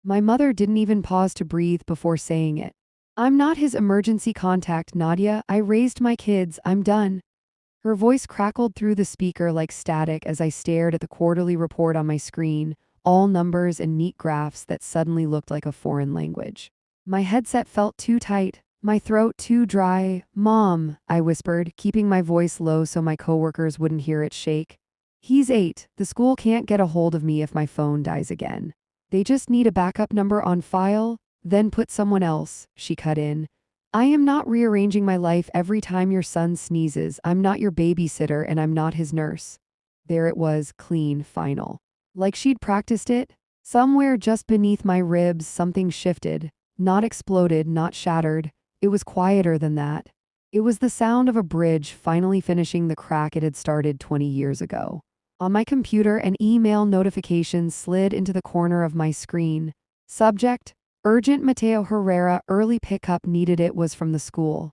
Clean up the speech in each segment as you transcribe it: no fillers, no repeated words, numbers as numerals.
My mother didn't even pause to breathe before saying it. I'm not his emergency contact, Nadia. I raised my kids. I'm done. Her voice crackled through the speaker like static as I stared at the quarterly report on my screen, all numbers and neat graphs that suddenly looked like a foreign language. My headset felt too tight, my throat too dry. Mom, I whispered, keeping my voice low so my coworkers wouldn't hear it shake. He's 8. The school can't get a hold of me if my phone dies again. They just need a backup number on file, then put someone else, she cut in. I am not rearranging my life every time your son sneezes. I'm not your babysitter and I'm not his nurse. There it was, clean, final. Like she'd practiced it. Somewhere just beneath my ribs, something shifted. Not exploded, not shattered. It was quieter than that. It was the sound of a bridge finally finishing the crack it had started 20 years ago. On my computer, an email notification slid into the corner of my screen. Subject: Urgent Mateo Herrera, early pickup needed. It was from the school.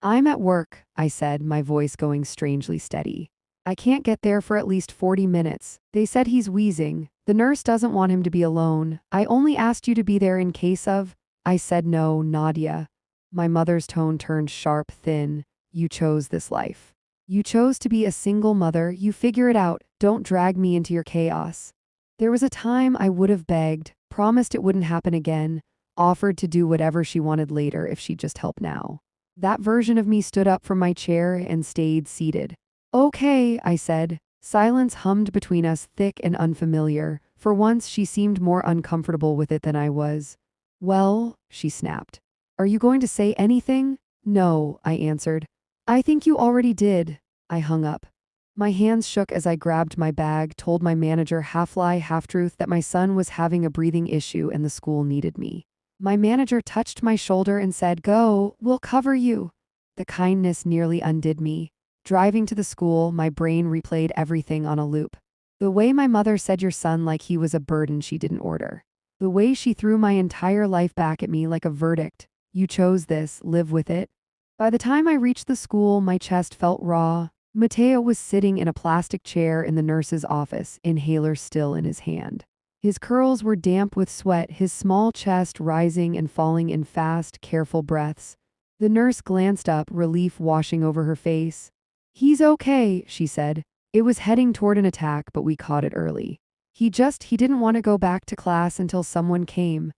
I'm at work, I said, my voice going strangely steady. I can't get there for at least 40 minutes. They said he's wheezing. The nurse doesn't want him to be alone. I only asked you to be there in case of. I said no, Nadia. My mother's tone turned sharp, thin. You chose this life. You chose to be a single mother. You figure it out. Don't drag me into your chaos. There was a time I would have begged, promised it wouldn't happen again, offered to do whatever she wanted later if she'd just help now. That version of me stood up from my chair and stayed seated. Okay, I said. Silence hummed between us, thick and unfamiliar. For once, she seemed more uncomfortable with it than I was. Well, she snapped. Are you going to say anything? No, I answered. I think you already did. I hung up. My hands shook as I grabbed my bag, told my manager, half-lie, half-truth, that my son was having a breathing issue and the school needed me. My manager touched my shoulder and said, Go, we'll cover you. The kindness nearly undid me. Driving to the school, my brain replayed everything on a loop. The way my mother said your son like he was a burden she didn't order. The way she threw my entire life back at me like a verdict. You chose this, live with it. By the time I reached the school, my chest felt raw. Mateo was sitting in a plastic chair in the nurse's office, inhaler still in his hand. His curls were damp with sweat, his small chest rising and falling in fast, careful breaths. The nurse glanced up, relief washing over her face. He's okay, she said. It was heading toward an attack, but we caught it early. He didn't want to go back to class until someone came.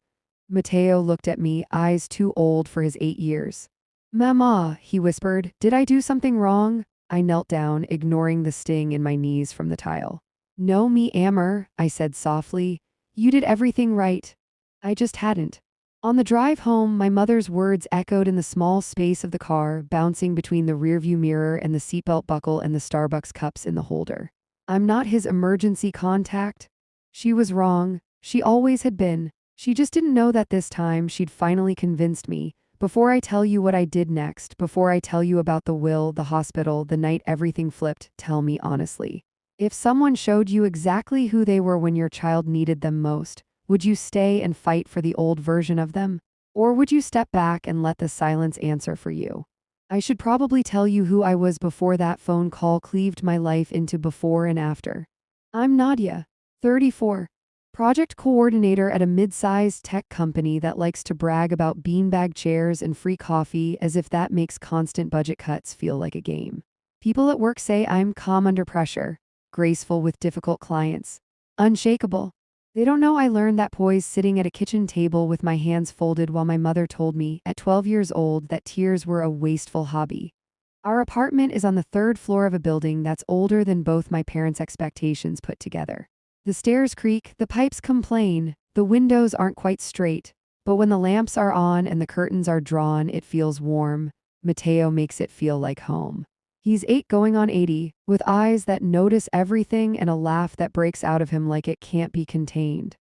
Mateo looked at me, eyes too old for his 8 years. Mama, he whispered, did I do something wrong? I knelt down, ignoring the sting in my knees from the tile. No, me Amber, I said softly. You did everything right. I just hadn't. On the drive home, my mother's words echoed in the small space of the car, bouncing between the rearview mirror and the seatbelt buckle and the Starbucks cups in the holder. I'm not his emergency contact. She was wrong. She always had been. She just didn't know that this time she'd finally convinced me. Before I tell you what I did next, before I tell you about the will, the hospital, the night everything flipped, tell me honestly. If someone showed you exactly who they were when your child needed them most, would you stay and fight for the old version of them? Or would you step back and let the silence answer for you? I should probably tell you who I was before that phone call cleaved my life into before and after. I'm Nadia, 34. Project coordinator at a mid-sized tech company that likes to brag about beanbag chairs and free coffee as if that makes constant budget cuts feel like a game. People at work say I'm calm under pressure, graceful with difficult clients, unshakable. They don't know I learned that poise sitting at a kitchen table with my hands folded while my mother told me, at 12 years old, that tears were a wasteful hobby. Our apartment is on the 3rd floor of a building that's older than both my parents' expectations put together. The stairs creak, the pipes complain, the windows aren't quite straight, but when the lamps are on and the curtains are drawn, it feels warm. Mateo makes it feel like home. He's 8 going on 80, with eyes that notice everything and a laugh that breaks out of him like it can't be contained.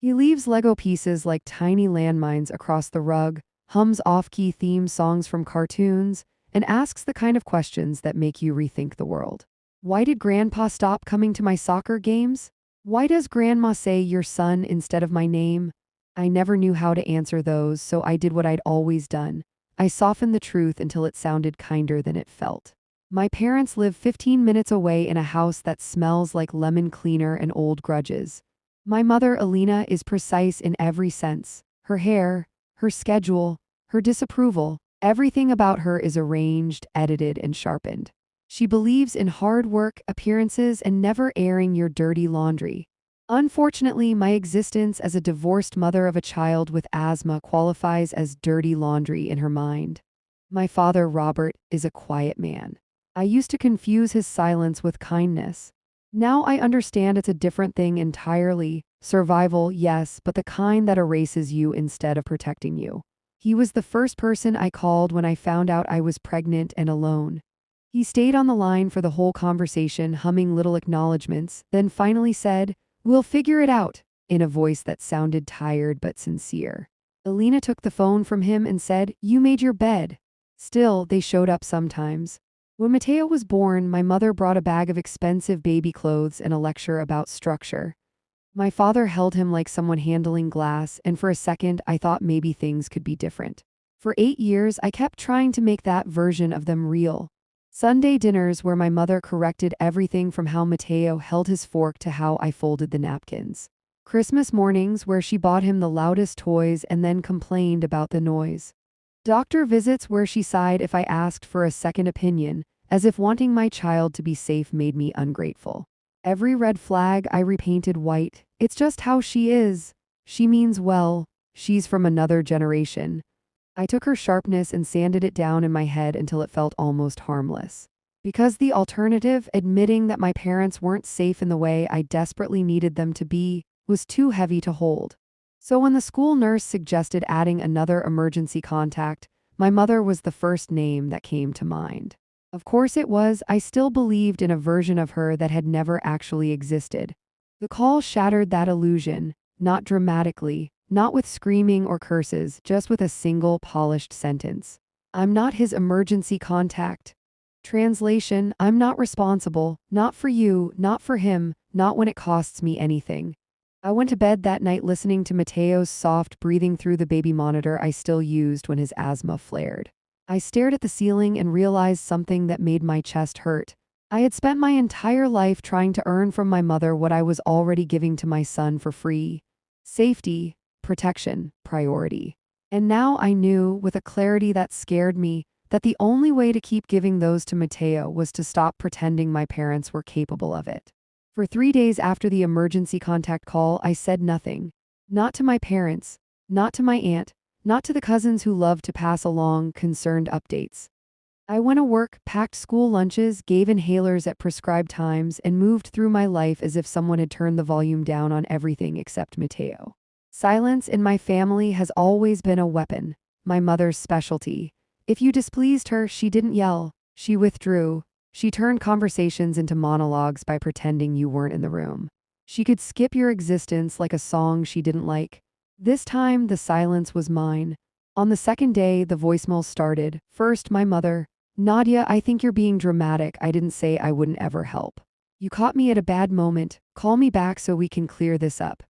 He leaves Lego pieces like tiny landmines across the rug, hums off-key theme songs from cartoons, and asks the kind of questions that make you rethink the world. Why did Grandpa stop coming to my soccer games? Why does Grandma say your son instead of my name? I never knew how to answer those, so I did what I'd always done. I softened the truth until it sounded kinder than it felt. My parents live 15 minutes away in a house that smells like lemon cleaner and old grudges. My mother, Alina, is precise in every sense. Her hair, her schedule, her disapproval, everything about her is arranged, edited, and sharpened. She believes in hard work, appearances, and never airing your dirty laundry. Unfortunately, my existence as a divorced mother of a child with asthma qualifies as dirty laundry in her mind. My father, Robert, is a quiet man. I used to confuse his silence with kindness. Now I understand it's a different thing entirely. Survival, yes, but the kind that erases you instead of protecting you. He was the first person I called when I found out I was pregnant and alone. He stayed on the line for the whole conversation, humming little acknowledgments, then finally said, "We'll figure it out," in a voice that sounded tired but sincere. Alina took the phone from him and said, "You made your bed." Still, they showed up sometimes. When Matteo was born, my mother brought a bag of expensive baby clothes and a lecture about structure. My father held him like someone handling glass, and for a second I thought maybe things could be different. For 8 years, I kept trying to make that version of them real. Sunday dinners where my mother corrected everything from how Matteo held his fork to how I folded the napkins. Christmas mornings where she bought him the loudest toys and then complained about the noise. Doctor visits where she sighed if I asked for a second opinion, as if wanting my child to be safe made me ungrateful. Every red flag I repainted white. It's just how she is. She means well. She's from another generation. I took her sharpness and sanded it down in my head until it felt almost harmless. Because the alternative, admitting that my parents weren't safe in the way I desperately needed them to be, was too heavy to hold. So when the school nurse suggested adding another emergency contact, my mother was the first name that came to mind. Of course it was. I still believed in a version of her that had never actually existed. The call shattered that illusion, not dramatically, not with screaming or curses, just with a single polished sentence. "I'm not his emergency contact." Translation: I'm not responsible, not for you, not for him, not when it costs me anything. I went to bed that night listening to Matteo's soft breathing through the baby monitor I still used when his asthma flared. I stared at the ceiling and realized something that made my chest hurt. I had spent my entire life trying to earn from my mother what I was already giving to my son for free. Safety, protection, priority. And now I knew, with a clarity that scared me, that the only way to keep giving those to Matteo was to stop pretending my parents were capable of it. For 3 days after the emergency contact call, I said nothing. Not to my parents, not to my aunt, not to the cousins who loved to pass along concerned updates. I went to work, packed school lunches, gave inhalers at prescribed times, and moved through my life as if someone had turned the volume down on everything except Matteo. Silence in my family has always been a weapon, my mother's specialty. If you displeased her, she didn't yell. She withdrew. She turned conversations into monologues by pretending you weren't in the room. She could skip your existence like a song she didn't like. This time, the silence was mine. On the second day, the voicemail started. First, my mother. "Nadia, I think you're being dramatic. I didn't say I wouldn't ever help. You caught me at a bad moment. Call me back so we can clear this up."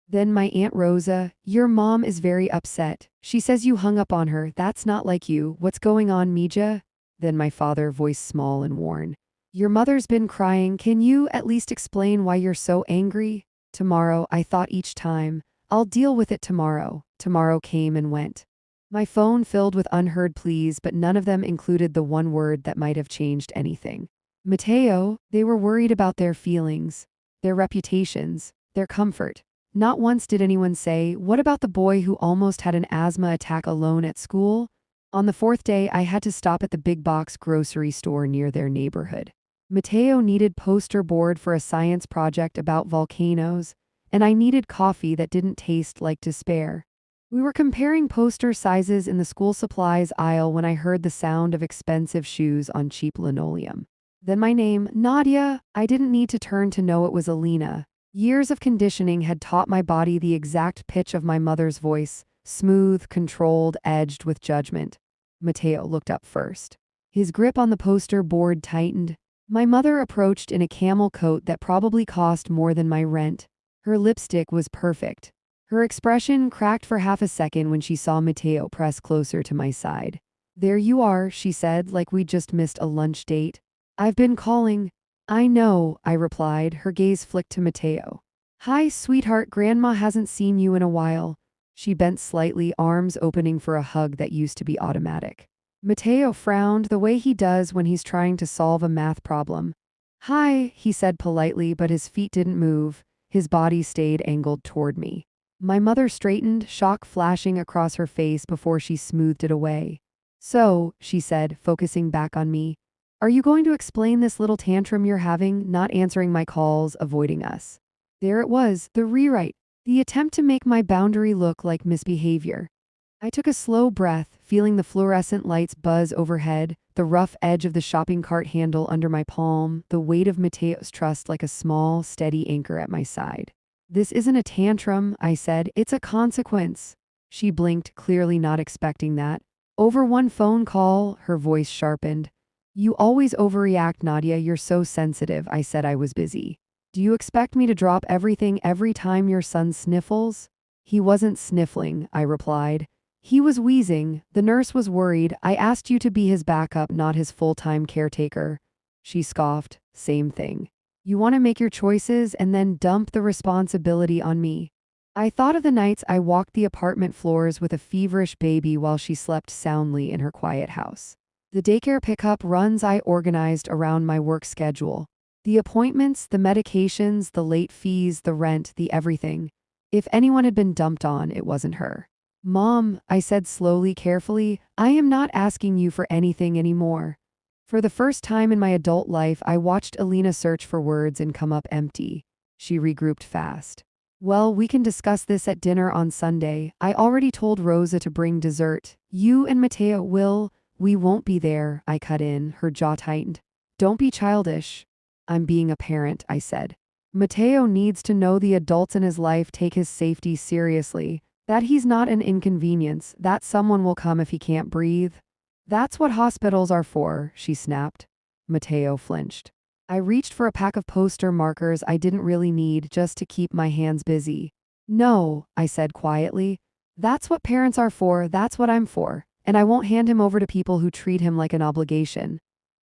Then my Aunt Rosa. "Your mom is very upset. She says you hung up on her. That's not like you. What's going on, Mija?" Then my father, voice small and worn. "Your mother's been crying. Can you at least explain why you're so angry?" Tomorrow, I thought each time. I'll deal with it tomorrow. Tomorrow came and went. My phone filled with unheard pleas, but none of them included the one word that might have changed anything. Matteo. They were worried about their feelings, their reputations, their comfort. Not once did anyone say, "What about the boy who almost had an asthma attack alone at school?" On the fourth day, I had to stop at the big box grocery store near their neighborhood. Matteo needed poster board for a science project about volcanoes, and I needed coffee that didn't taste like despair. We were comparing poster sizes in the school supplies aisle when I heard the sound of expensive shoes on cheap linoleum. Then my name, Nadia. I didn't need to turn to know it was Alina. Years of conditioning had taught my body the exact pitch of my mother's voice, smooth, controlled, edged with judgment. Matteo looked up first. His grip on the poster board tightened. My mother approached in a camel coat that probably cost more than my rent. Her lipstick was perfect. Her expression cracked for half a second when she saw Matteo press closer to my side. "There you are," she said, like we'd just missed a lunch date. "I've been calling." "I know," I replied. Her gaze flicked to Matteo. Hi, sweetheart, Grandma hasn't seen you in a while. She bent slightly, arms opening for a hug that used to be automatic. Mateo frowned the way he does when he's trying to solve a math problem. Hi, he said politely, but his feet didn't move. His body stayed angled toward me. My mother straightened, shock flashing across her face before she smoothed it away. So, she said, focusing back on me, are you going to explain this little tantrum you're having, not answering my calls, avoiding us? There it was, the rewrite, the attempt to make my boundary look like misbehavior. I took a slow breath, feeling the fluorescent lights buzz overhead, the rough edge of the shopping cart handle under my palm, the weight of Mateo's trust like a small, steady anchor at my side. This isn't a tantrum, I said, it's a consequence. She blinked, clearly not expecting that. Over one phone call, her voice sharpened. You always overreact, Nadia, you're so sensitive. I said I was busy. Do you expect me to drop everything every time your son sniffles? He wasn't sniffling, I replied. He was wheezing. The nurse was worried. I asked you to be his backup, not his full-time caretaker. She scoffed. Same thing. You want to make your choices and then dump the responsibility on me. I thought of the nights I walked the apartment floors with a feverish baby while she slept soundly in her quiet house. The daycare pickup runs I organized around my work schedule. The appointments, the medications, the late fees, the rent, the everything. If anyone had been dumped on, it wasn't her. Mom, I said slowly, carefully, I am not asking you for anything anymore. For the first time in my adult life, I watched Alina search for words and come up empty. She regrouped fast. Well, we can discuss this at dinner on Sunday. I already told Rosa to bring dessert. You and Mateo will. We won't be there, I cut in, her jaw tightened. Don't be childish. I'm being a parent, I said. Mateo needs to know the adults in his life take his safety seriously, that he's not an inconvenience, that someone will come if he can't breathe. That's what hospitals are for, she snapped. Mateo flinched. I reached for a pack of poster markers I didn't really need, just to keep my hands busy. No, I said quietly. That's what parents are for, that's what I'm for, and I won't hand him over to people who treat him like an obligation.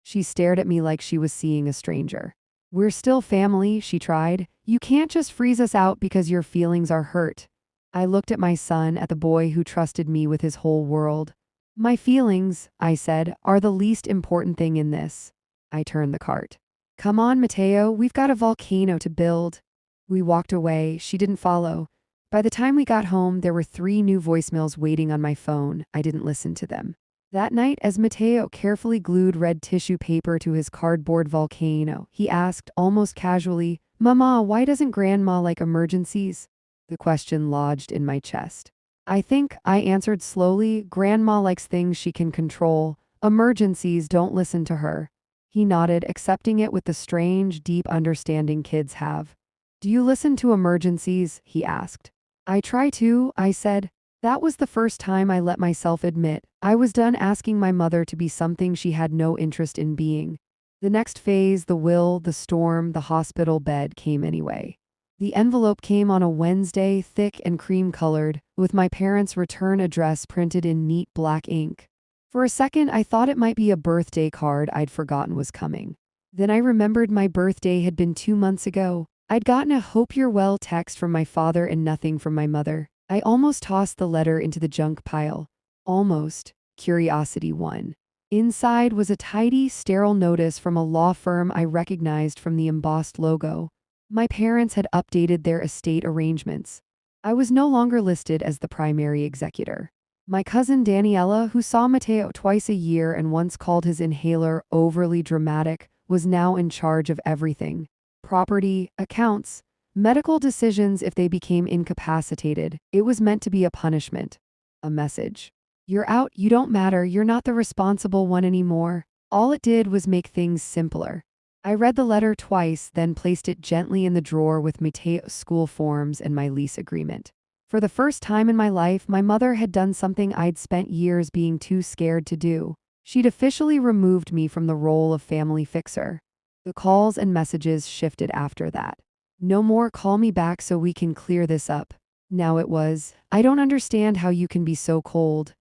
She stared at me like she was seeing a stranger. We're still family, she tried. You can't just freeze us out because your feelings are hurt. I looked at my son, at the boy who trusted me with his whole world. My feelings, I said, are the least important thing in this. I turned the cart. Come on, Mateo, we've got a volcano to build. We walked away. She didn't follow. By the time we got home, there were 3 new voicemails waiting on my phone. I didn't listen to them. That night, as Mateo carefully glued red tissue paper to his cardboard volcano, he asked, almost casually, Mama, why doesn't Grandma like emergencies? The question lodged in my chest. I think, I answered slowly, Grandma likes things she can control. Emergencies don't listen to her. He nodded, accepting it with the strange, deep understanding kids have. Do you listen to emergencies? He asked. I try to, I said. That was the first time I let myself admit I was done asking my mother to be something she had no interest in being. The next phase, the will, the storm, the hospital bed came anyway. The envelope came on a Wednesday, thick and cream-colored, with my parents' return address printed in neat black ink. For a second, I thought it might be a birthday card I'd forgotten was coming. Then I remembered my birthday had been 2 months ago. I'd gotten a hope you're well text from my father and nothing from my mother. I almost tossed the letter into the junk pile. Almost. Curiosity won. Inside was a tidy, sterile notice from a law firm I recognized from the embossed logo. My parents had updated their estate arrangements. I was no longer listed as the primary executor. My cousin Daniela, who saw Mateo twice a year and once called his inhaler overly dramatic, was now in charge of everything. Property, accounts, medical decisions if they became incapacitated. It was meant to be a punishment. A message. You're out, you don't matter, you're not the responsible one anymore. All it did was make things simpler. I read the letter twice, then placed it gently in the drawer with Mateo's school forms and my lease agreement. For the first time in my life, my mother had done something I'd spent years being too scared to do. She'd officially removed me from the role of family fixer. The calls and messages shifted after that. No more call me back so we can clear this up. Now it was, I don't understand how you can be so cold.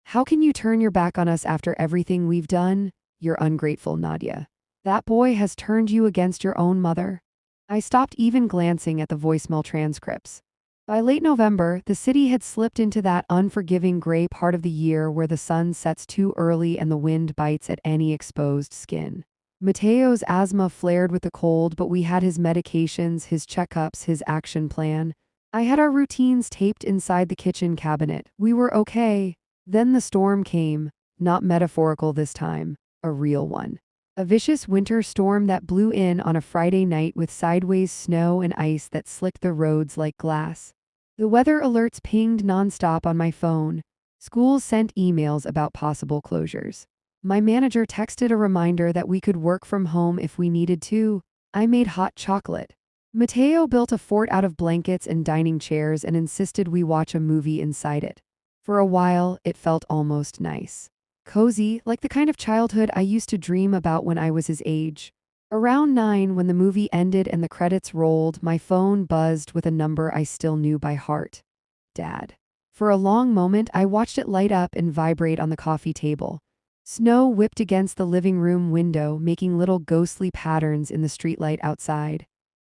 How can you turn your back on us after everything we've done? You're ungrateful, Nadia. That boy has turned you against your own mother. I stopped even glancing at the voicemail transcripts. By late November, the city had slipped into that unforgiving gray part of the year where the sun sets too early and the wind bites at any exposed skin. Mateo's asthma flared with the cold, but we had his medications, his checkups, his action plan. I had our routines taped inside the kitchen cabinet. We were okay. Then the storm came, not metaphorical this time, a real one. A vicious winter storm that blew in on a Friday night with sideways snow and ice that slicked the roads like glass. The weather alerts pinged nonstop on my phone. Schools sent emails about possible closures. My manager texted a reminder that we could work from home if we needed to. I made hot chocolate. Mateo built a fort out of blankets and dining chairs and insisted we watch a movie inside it. For a while, it felt almost nice. Cozy, like the kind of childhood I used to dream about when I was his age. Around 9, when the movie ended and the credits rolled, my phone buzzed with a number I still knew by heart. Dad. For a long moment, I watched it light up and vibrate on the coffee table. Snow whipped against the living room window, making little ghostly patterns in the streetlight outside.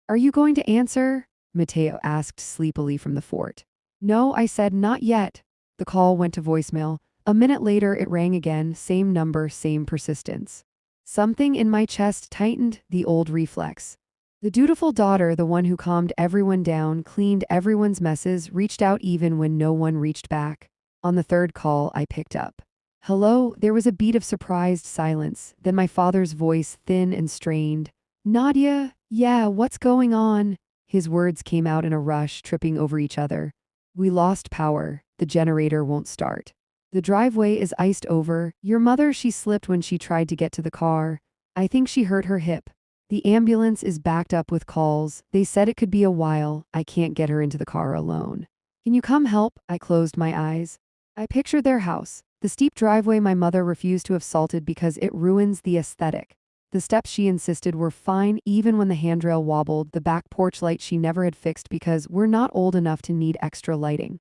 "Are you going to answer?" Mateo asked sleepily from the fort. "No," I said, "not yet." The call went to voicemail. A minute later, it rang again, same number, same persistence. Something in my chest tightened, the old reflex. The dutiful daughter, the one who calmed everyone down, cleaned everyone's messes, reached out even when no one reached back. On the third call, I picked up. "Hello?" There was a beat of surprised silence, then my father's voice, thin and strained. "Nadia? Yeah, what's going on?" His words came out in a rush, tripping over each other. "We lost power. The generator won't start. The driveway is iced over. Your mother, she slipped when she tried to get to the car. I think she hurt her hip. The ambulance is backed up with calls. They said it could be a while. I can't get her into the car alone. Can you come help?" I closed my eyes. I pictured their house. The steep driveway my mother refused to have salted because it ruins the aesthetic. The steps she insisted were fine even when the handrail wobbled, the back porch light she never had fixed because we're not old enough to need extra lighting.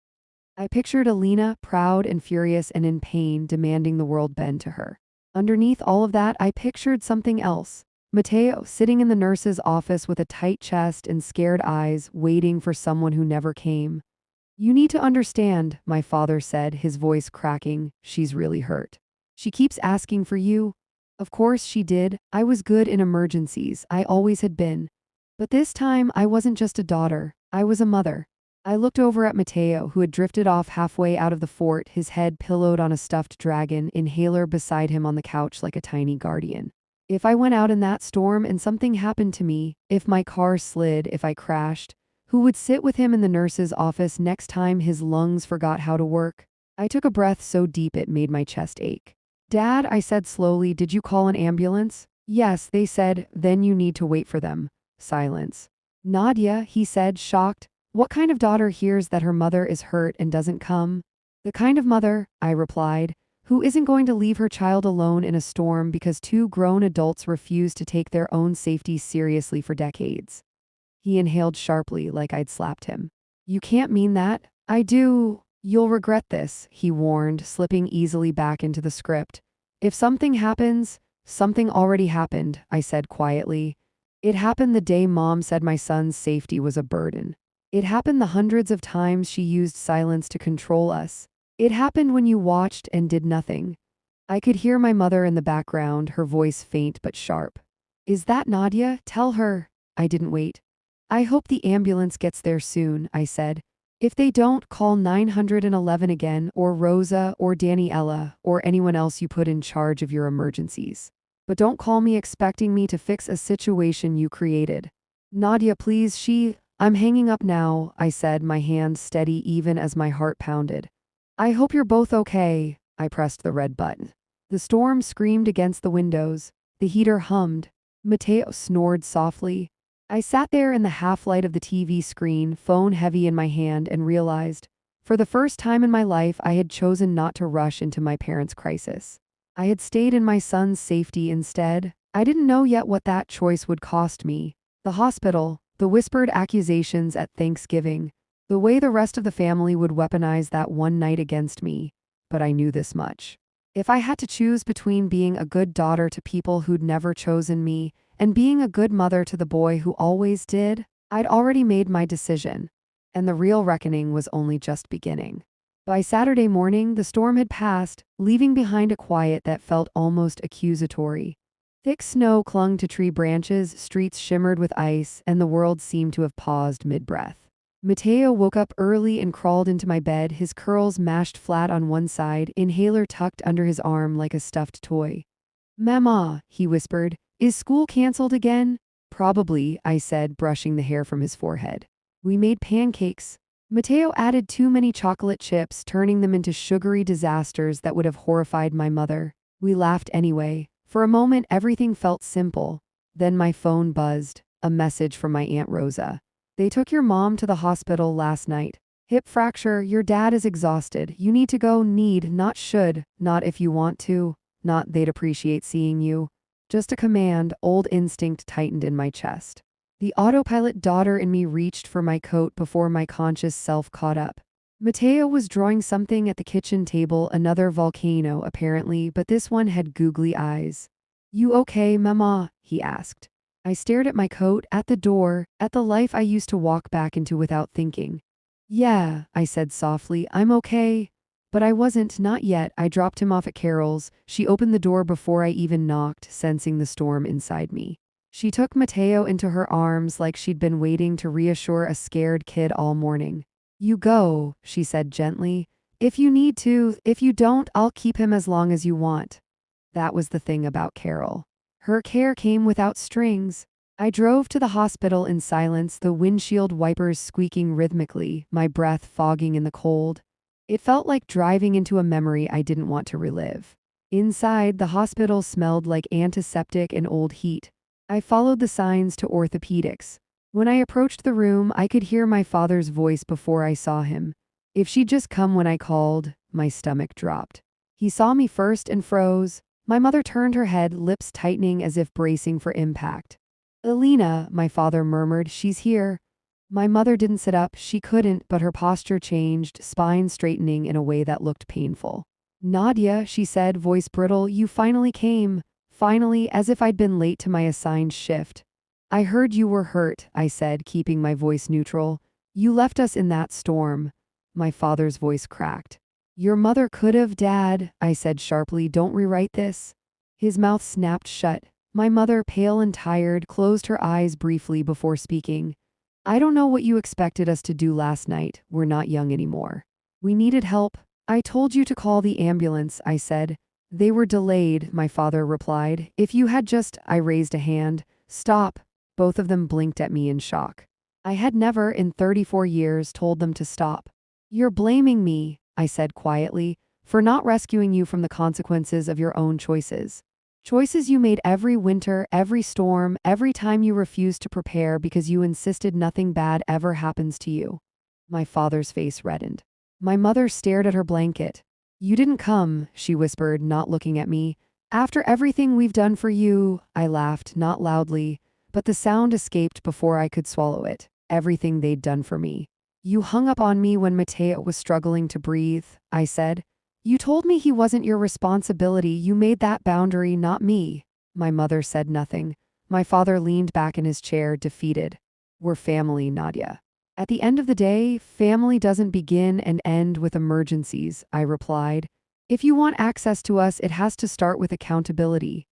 I pictured Alina, proud and furious and in pain, demanding the world bend to her. Underneath all of that, I pictured something else. Mateo, sitting in the nurse's office with a tight chest and scared eyes, waiting for someone who never came. "You need to understand," my father said, his voice cracking. "She's really hurt. She keeps asking for you." Of course she did. I was good in emergencies. I always had been. But this time, I wasn't just a daughter. I was a mother. I looked over at Mateo, who had drifted off halfway out of the fort, his head pillowed on a stuffed dragon, inhaler beside him on the couch like a tiny guardian. If I went out in that storm and something happened to me, if my car slid, if I crashed, who would sit with him in the nurse's office next time his lungs forgot how to work? I took a breath so deep it made my chest ache. "Dad," I said slowly, "did you call an ambulance?" "Yes," they said, "then you need to wait for them." Silence. "Nadia," he said, shocked. "What kind of daughter hears that her mother is hurt and doesn't come?" "The kind of mother," I replied, "who isn't going to leave her child alone in a storm because two grown adults refuse to take their own safety seriously for decades." He inhaled sharply like I'd slapped him. "You can't mean that." "I do. You'll regret this," he warned, slipping easily back into the script. "If something happens, something already happened," I said quietly. "It happened the day Mom said my son's safety was a burden. It happened the hundreds of times she used silence to control us. It happened when you watched and did nothing." I could hear my mother in the background, her voice faint but sharp. "Is that Nadia? Tell her." I didn't wait. "I hope the ambulance gets there soon," I said. "If they don't, call 911 again, or Rosa, or Daniela, or anyone else you put in charge of your emergencies. But don't call me expecting me to fix a situation you created. Nadia, please, I'm hanging up now," I said, my hands steady even as my heart pounded. "I hope you're both okay." I pressed the red button. The storm screamed against the windows. The heater hummed. Mateo snored softly. I sat there in the half-light of the TV screen, phone heavy in my hand, and realized, for the first time in my life, I had chosen not to rush into my parents' crisis. I had stayed in my son's safety instead. I didn't know yet what that choice would cost me. The hospital, the whispered accusations at Thanksgiving, the way the rest of the family would weaponize that one night against me. But I knew this much. If I had to choose between being a good daughter to people who'd never chosen me and being a good mother to the boy who always did. I'd already made my decision, and the real reckoning was only just beginning. By Saturday morning, the storm had passed, leaving behind a quiet that felt almost accusatory. Thick snow clung to tree branches, streets shimmered with ice, and the world seemed to have paused mid-breath. Mateo woke up early and crawled into my bed, his curls mashed flat on one side, inhaler tucked under his arm like a stuffed toy. "Mama," he whispered, "is school canceled again?" "Probably," I said, brushing the hair from his forehead. "We made pancakes." Mateo added too many chocolate chips, turning them into sugary disasters that would have horrified my mother. We laughed anyway. For a moment, everything felt simple. Then my phone buzzed, a message from my Aunt Rosa. "They took your mom to the hospital last night. Hip fracture, your dad is exhausted. You need to go, need, not should, not if you want to, not they'd appreciate seeing you." Just a command, old instinct tightened in my chest. The autopilot daughter in me reached for my coat before my conscious self caught up. Mateo was drawing something at the kitchen table, another volcano apparently, but this one had googly eyes. "You okay, Mama?" he asked. I stared at my coat, at the door, at the life I used to walk back into without thinking. "Yeah," I said softly, "I'm okay." But I wasn't, not yet. I dropped him off at Carol's. She opened the door before I even knocked, sensing the storm inside me. She took Mateo into her arms like she'd been waiting to reassure a scared kid all morning. "You go," she said gently. "If you need to, if you don't, I'll keep him as long as you want." That was the thing about Carol. Her care came without strings. I drove to the hospital in silence, the windshield wipers squeaking rhythmically, my breath fogging in the cold. It felt like driving into a memory I didn't want to relive. Inside, the hospital smelled like antiseptic and old heat. I followed the signs to orthopedics. When I approached the room, I could hear my father's voice before I saw him. If she'd just come when I called, my stomach dropped. He saw me first and froze. My mother turned her head, lips tightening as if bracing for impact. "Alina," my father murmured, "she's here." My mother didn't sit up, she couldn't, but her posture changed, spine straightening in a way that looked painful. "Nadia," she said, voice brittle, "you finally came." Finally, as if I'd been late to my assigned shift. "I heard you were hurt," I said, keeping my voice neutral. "You left us in that storm." My father's voice cracked. "Your mother could have, Dad," I said sharply, "don't rewrite this." His mouth snapped shut. My mother, pale and tired, closed her eyes briefly before speaking. "I don't know what you expected us to do last night. We're not young anymore. We needed help. I told you to call the ambulance," I said. "They were delayed," my father replied. "If you had just—" I raised a hand. "Stop." Both of them blinked at me in shock. I had never, in 34 years, told them to stop. "You're blaming me," I said quietly, "for not rescuing you from the consequences of your own choices. Choices you made every winter, every storm, every time you refused to prepare because you insisted nothing bad ever happens to you." My father's face reddened. My mother stared at her blanket. "You didn't come," she whispered, not looking at me. "After everything we've done for you," I laughed, not loudly, but the sound escaped before I could swallow it. Everything they'd done for me. "You hung up on me when Mateo was struggling to breathe," I said. "You told me he wasn't your responsibility. You made that boundary, not me." My mother said nothing. My father leaned back in his chair, defeated. "We're family, Nadia." "At the end of the day, family doesn't begin and end with emergencies," I replied. "If you want access to us, it has to start with accountability."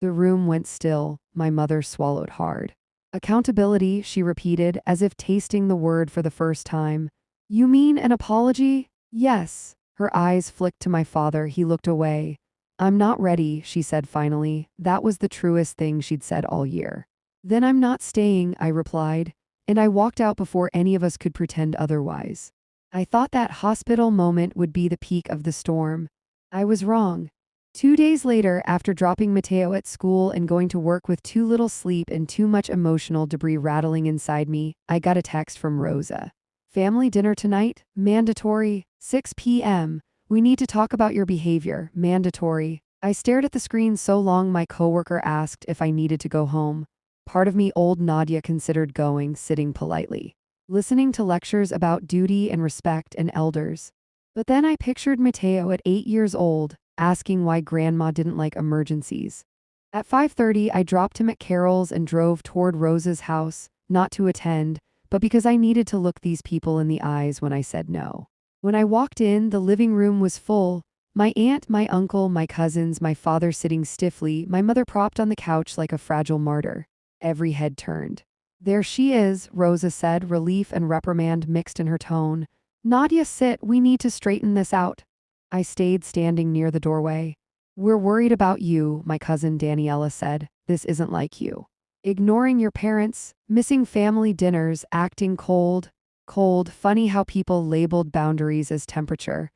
The room went still. My mother swallowed hard. "Accountability," she repeated, as if tasting the word for the first time. "You mean an apology?" "Yes." Her eyes flicked to my father. He looked away. "I'm not ready," she said finally. That was the truest thing she'd said all year. "Then I'm not staying," I replied. And I walked out before any of us could pretend otherwise. I thought that hospital moment would be the peak of the storm. I was wrong. 2 days later, after dropping Mateo at school and going to work with too little sleep and too much emotional debris rattling inside me, I got a text from Rosa. "Family dinner tonight? Mandatory. 6 p.m. We need to talk about your behavior. Mandatory." I stared at the screen so long my coworker asked if I needed to go home. Part of me, old Nadia, considered going, sitting politely, listening to lectures about duty and respect and elders. But then I pictured Mateo at 8 years old, asking why grandma didn't like emergencies. At 5:30, I dropped him at Carol's and drove toward Rosa's house, not to attend, but because I needed to look these people in the eyes when I said no. When I walked in, the living room was full. My aunt, my uncle, my cousins, my father sitting stiffly, my mother propped on the couch like a fragile martyr. Every head turned. "There she is," Rosa said, relief and reprimand mixed in her tone. "Nadia, sit, we need to straighten this out." I stayed standing near the doorway. "We're worried about you," my cousin Daniela said. "This isn't like you. Ignoring your parents, missing family dinners, acting cold. Cold, funny how people labeled boundaries as temperature.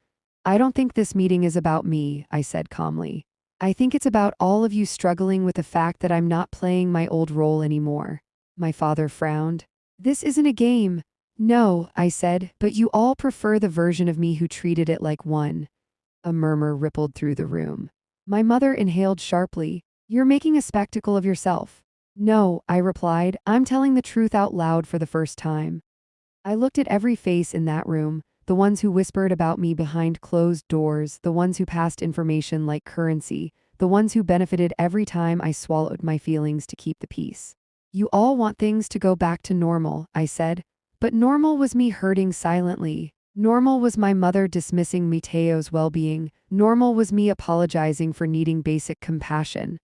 "I don't think this meeting is about me," I said calmly. "I think it's about all of you struggling with the fact that I'm not playing my old role anymore." My father frowned. "This isn't a game." "No," I said, "but you all prefer the version of me who treated it like one." A murmur rippled through the room. My mother inhaled sharply. "You're making a spectacle of yourself." "No," I replied, "I'm telling the truth out loud for the first time." I looked at every face in that room, the ones who whispered about me behind closed doors, the ones who passed information like currency, the ones who benefited every time I swallowed my feelings to keep the peace. "You all want things to go back to normal," I said. But normal was me hurting silently. Normal was my mother dismissing Mateo's well-being. Normal was me apologizing for needing basic compassion.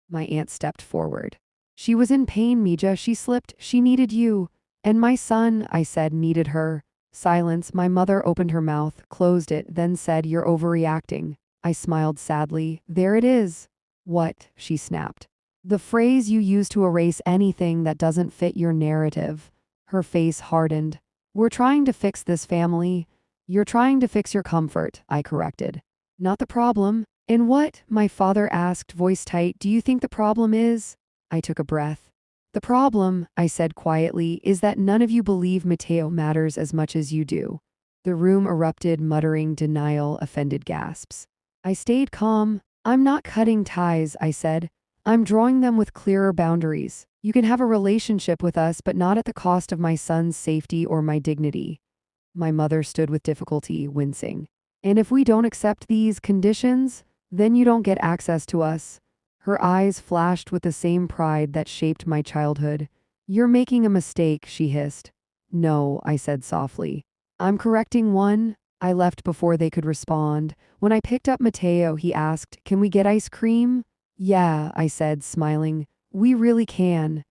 My aunt stepped forward. "She was in pain, Mija. She slipped. She needed you." "And my son," I said, "needed her." Silence. My mother opened her mouth, closed it, then said, "You're overreacting." I smiled sadly. "There it is." "What?" she snapped. "The phrase you use to erase anything that doesn't fit your narrative." Her face hardened. "We're trying to fix this family." "You're trying to fix your comfort," I corrected. "Not the problem." "And what?" my father asked, voice tight. "Do you think the problem is?" I took a breath. "The problem," I said quietly, "is that none of you believe Mateo matters as much as you do." The room erupted, muttering, denial, offended gasps. I stayed calm. "I'm not cutting ties," I said. "I'm drawing them with clearer boundaries. You can have a relationship with us, but not at the cost of my son's safety or my dignity." My mother stood with difficulty, wincing. "And if we don't accept these conditions, then you don't get access to us." Her eyes flashed with the same pride that shaped my childhood. "You're making a mistake," she hissed. "No," I said softly. "I'm correcting one." I left before they could respond. When I picked up Mateo, he asked, "Can we get ice cream?" "Yeah," I said, smiling. "We really can."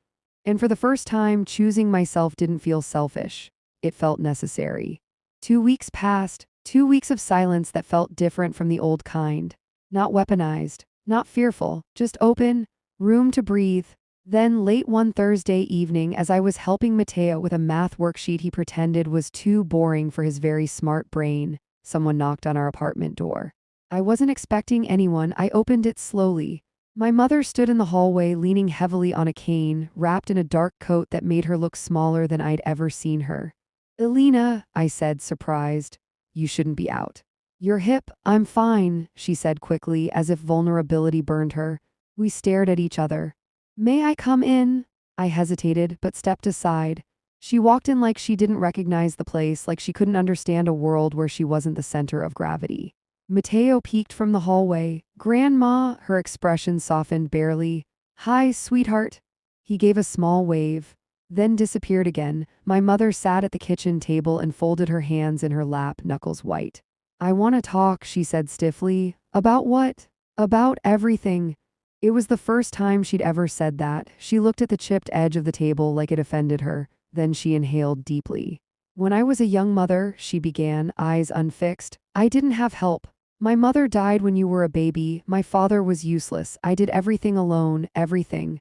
And for the first time, choosing myself didn't feel selfish. It felt necessary. 2 weeks passed, 2 weeks of silence that felt different from the old kind. Not weaponized. Not fearful, just open, room to breathe. Then late one Thursday evening, as I was helping Mateo with a math worksheet he pretended was too boring for his very smart brain, someone knocked on our apartment door. I wasn't expecting anyone. I opened it slowly. My mother stood in the hallway, leaning heavily on a cane, wrapped in a dark coat that made her look smaller than I'd ever seen her. "Elena," I said, surprised. "You shouldn't be out." "You're hip." "I'm fine," she said quickly, as if vulnerability burned her. We stared at each other. "May I come in?" I hesitated, but stepped aside. She walked in like she didn't recognize the place, like she couldn't understand a world where she wasn't the center of gravity. Mateo peeked from the hallway. "Grandma," her expression softened barely. "Hi, sweetheart." He gave a small wave, then disappeared again. My mother sat at the kitchen table and folded her hands in her lap, knuckles white. "I want to talk," she said stiffly. "About what?" "About everything." It was the first time she'd ever said that. She looked at the chipped edge of the table like it offended her. Then she inhaled deeply. "When I was a young mother," she began, eyes unfixed, "I didn't have help. My mother died when you were a baby. My father was useless. I did everything alone, everything."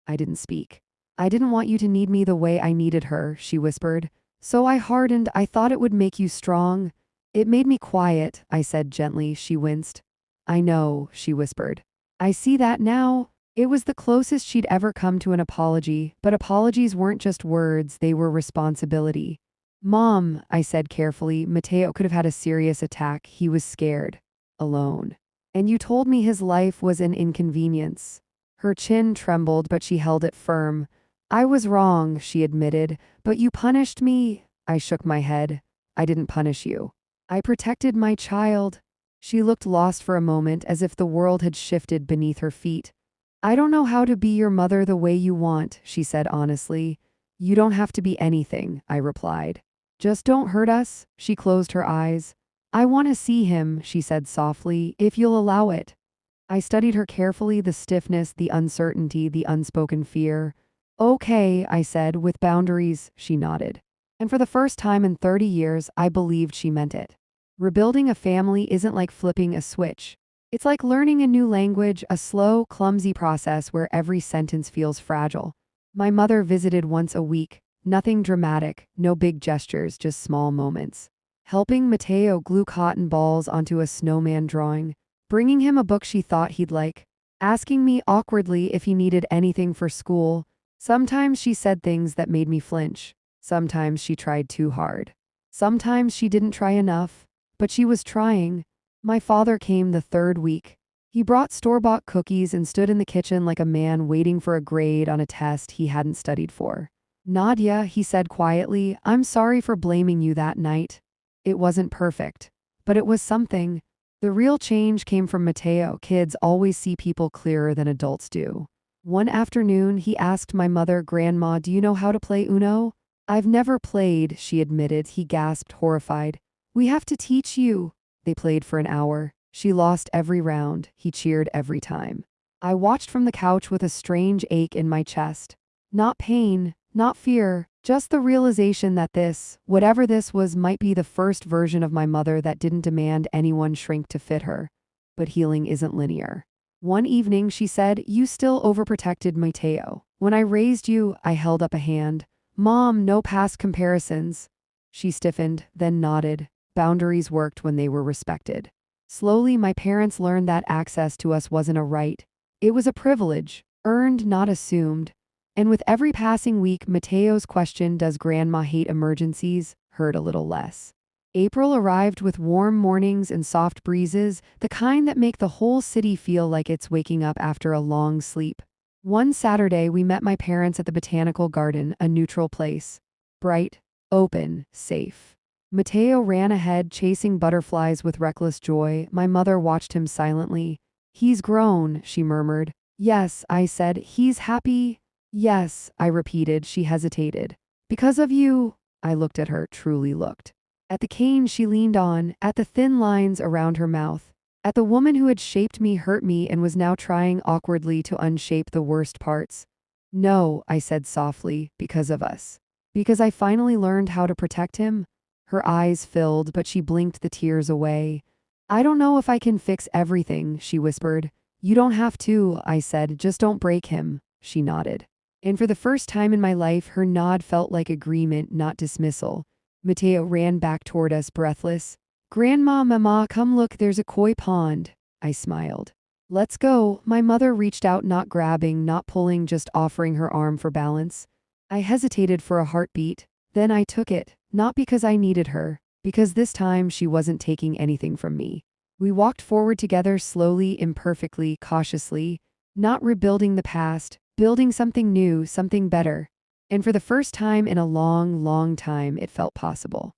I didn't speak. "I didn't want you to need me the way I needed her," she whispered. "So I hardened. I thought it would make you strong." "It made me quiet," I said gently. She winced. "I know," she whispered. "I see that now." It was the closest she'd ever come to an apology, but apologies weren't just words, they were responsibility. "Mom," I said carefully, "Mateo could have had a serious attack. He was scared. Alone. And you told me his life was an inconvenience." Her chin trembled, but she held it firm. "I was wrong," she admitted, "but you punished me." I shook my head. "I didn't punish you. I protected my child." She looked lost for a moment, as if the world had shifted beneath her feet. I don't know how to be your mother the way you want, she said honestly. You don't have to be anything, I replied. Just don't hurt us, she closed her eyes. I want to see him, she said softly, if you'll allow it. I studied her carefully, the stiffness, the uncertainty, the unspoken fear. Okay, I said, with boundaries, she nodded. And for the first time in 30 years, I believed she meant it. Rebuilding a family isn't like flipping a switch. It's like learning a new language, a slow, clumsy process where every sentence feels fragile. My mother visited once a week. Nothing dramatic, no big gestures, just small moments. Helping Mateo glue cotton balls onto a snowman drawing. Bringing him a book she thought he'd like. Asking me awkwardly if he needed anything for school. Sometimes she said things that made me flinch. Sometimes she tried too hard. Sometimes she didn't try enough. But she was trying. My father came the third week. He brought store-bought cookies and stood in the kitchen like a man waiting for a grade on a test he hadn't studied for. Nadia, he said quietly, I'm sorry for blaming you that night. It wasn't perfect. But it was something. The real change came from Mateo. Kids always see people clearer than adults do. One afternoon, he asked my mother, Grandma, do you know how to play Uno? I've never played, she admitted. He gasped, horrified. We have to teach you. They played for an hour. She lost every round. He cheered every time. I watched from the couch with a strange ache in my chest. Not pain, not fear, just the realization that this, whatever this was, might be the first version of my mother that didn't demand anyone shrink to fit her. But healing isn't linear. One evening, she said, you still overprotected Mateo. When I raised you, I held up a hand. Mom, no past comparisons. She stiffened, then nodded. Boundaries worked when they were respected. Slowly, my parents learned that access to us wasn't a right. It was a privilege, earned, not assumed. And with every passing week, Mateo's question, does Grandma hate emergencies, hurt a little less. April arrived with warm mornings and soft breezes, the kind that make the whole city feel like it's waking up after a long sleep. One Saturday, we met my parents at the botanical garden, a neutral place. Bright, open, safe. Mateo ran ahead, chasing butterflies with reckless joy. My mother watched him silently. He's grown, she murmured. Yes, I said. He's happy? Yes, I repeated. She hesitated. Because of you? I looked at her, truly looked. At the cane she leaned on, at the thin lines around her mouth. At the woman who had shaped me, hurt me, and was now trying awkwardly to unshape the worst parts. No, I said softly, because of us. Because I finally learned how to protect him. Her eyes filled, but she blinked the tears away. I don't know if I can fix everything, she whispered. You don't have to, I said, just don't break him. She nodded. And for the first time in my life, her nod felt like agreement, not dismissal. Mateo ran back toward us, breathless. Grandma, Mama, come look, there's a koi pond. I smiled. Let's go. My mother reached out, not grabbing, not pulling, just offering her arm for balance. I hesitated for a heartbeat. Then I took it, not because I needed her, because this time she wasn't taking anything from me. We walked forward together, slowly, imperfectly, cautiously, not rebuilding the past, building something new, something better. And for the first time in a long, long time, it felt possible.